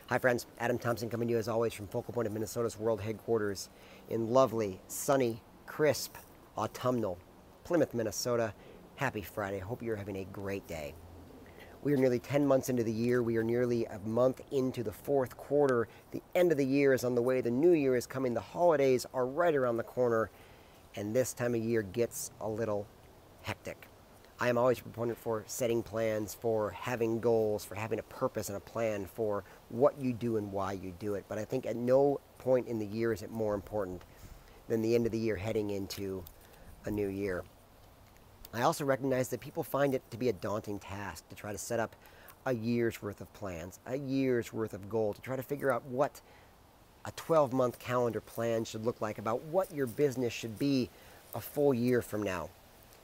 Hi friends, Adam Thompson coming to you as always from Focal Point of Minnesota's world headquarters in lovely, sunny, crisp, autumnal Plymouth, Minnesota. Happy Friday. Hope you're having a great day. We are nearly 10 months into the year. We are nearly a month into the fourth quarter. The end of the year is on the way. The new year is coming. The holidays are right around the corner. And this time of year gets a little hectic. I am always a proponent for setting plans, for having goals, for having a purpose and a plan for what you do and why you do it. But I think at no point in the year is it more important than the end of the year heading into a new year. I also recognize that people find it to be a daunting task to try to set up a year's worth of plans, a year's worth of goal, to try to figure out what a 12-month calendar plan should look like, about what your business should be a full year from now.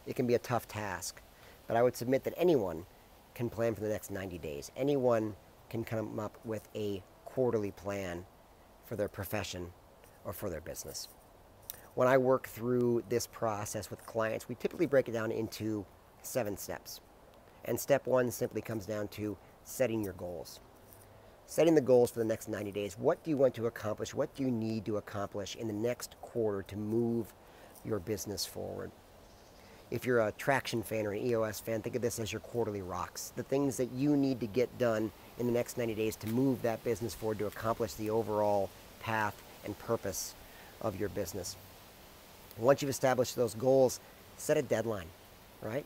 It can be a tough task, but I would submit that anyone can plan for the next 90 days. Anyone can come up with a quarterly plan for their profession or for their business. When I work through this process with clients, we typically break it down into 7 steps. And step 1 simply comes down to setting your goals. Setting the goals for the next 90 days. What do you want to accomplish? What do you need to accomplish in the next quarter to move your business forward? If you're a traction fan or an EOS fan, think of this as your quarterly rocks. The things that you need to get done in the next 90 days to move that business forward, to accomplish the overall path and purpose of your business. Once you've established those goals, set a deadline, right?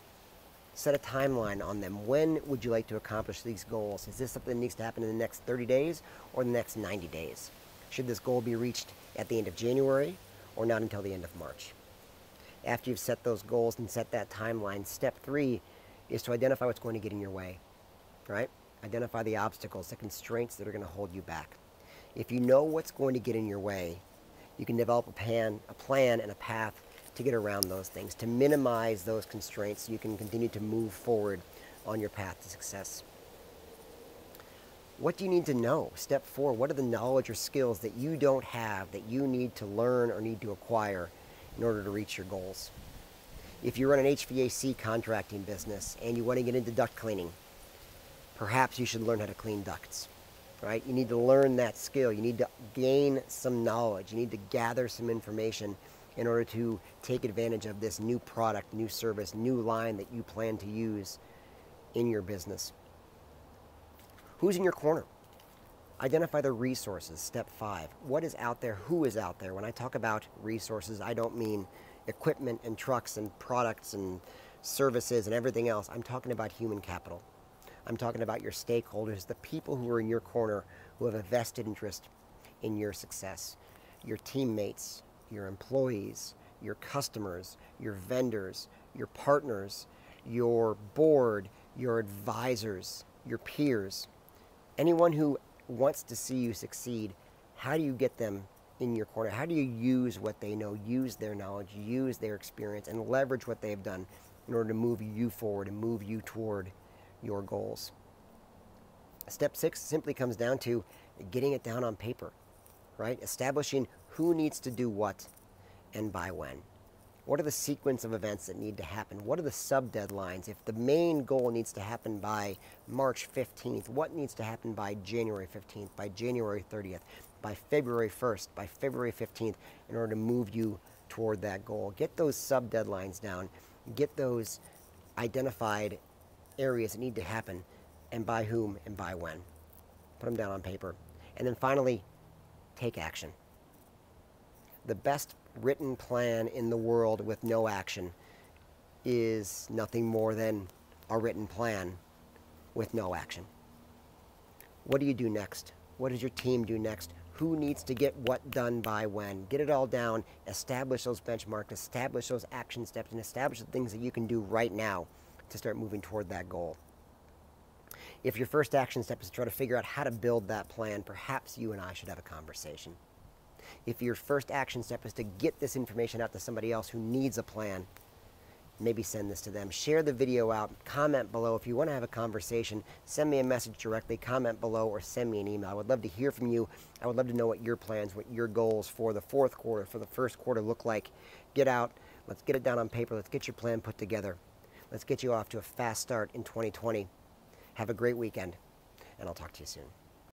Set a timeline on them. When would you like to accomplish these goals? Is this something that needs to happen in the next 30 days or the next 90 days? Should this goal be reached at the end of January or not until the end of March? After you've set those goals and set that timeline, step 3 is to identify what's going to get in your way, right? Identify the obstacles, the constraints that are going to hold you back. If you know what's going to get in your way, you can develop a plan and a path to get around those things, to minimize those constraints so you can continue to move forward on your path to success. What do you need to know? Step 4, what are the knowledge or skills that you don't have that you need to learn or need to acquire in order to reach your goals? If you run an HVAC contracting business and you want to get into duct cleaning, perhaps you should learn how to clean ducts, right? You need to learn that skill. You need to gain some knowledge. You need to gather some information in order to take advantage of this new product, new service, new line that you plan to use in your business. Who's in your corner? Identify the resources, step 5. What is out there? Who is out there? When I talk about resources, I don't mean equipment and trucks and products and services and everything else. I'm talking about human capital. I'm talking about your stakeholders, the people who are in your corner who have a vested interest in your success. Your teammates, your employees, your customers, your vendors, your partners, your board, your advisors, your peers. Anyone who wants to see you succeed, how do you get them in your corner? How do you use what they know, use their knowledge, use their experience, and leverage what they've done in order to move you forward and move you toward your goals? Step 6 simply comes down to getting it down on paper, right? Establishing who needs to do what and by when. What are the sequence of events that need to happen? What are the sub-deadlines? If the main goal needs to happen by March 15th, what needs to happen by January 15th, by January 30th, by February 1st, by February 15th, in order to move you toward that goal? Get those sub-deadlines down. Get those identified areas that need to happen, and by whom and by when. Put them down on paper. And then finally, take action. The best written plan in the world with no action is nothing more than a written plan with no action. What do you do next? What does your team do next? Who needs to get what done by when? Get it all down, establish those benchmarks, establish those action steps, and establish the things that you can do right now to start moving toward that goal. If your first action step is to try to figure out how to build that plan, perhaps you and I should have a conversation. If your first action step is to get this information out to somebody else who needs a plan, maybe send this to them. Share the video out. Comment below. If you want to have a conversation, send me a message directly. Comment below or send me an email. I would love to hear from you. I would love to know what your plans, what your goals for the fourth quarter, for the first quarter look like. Get out. Let's get it down on paper. Let's get your plan put together. Let's get you off to a fast start in 2020. Have a great weekend, and I'll talk to you soon.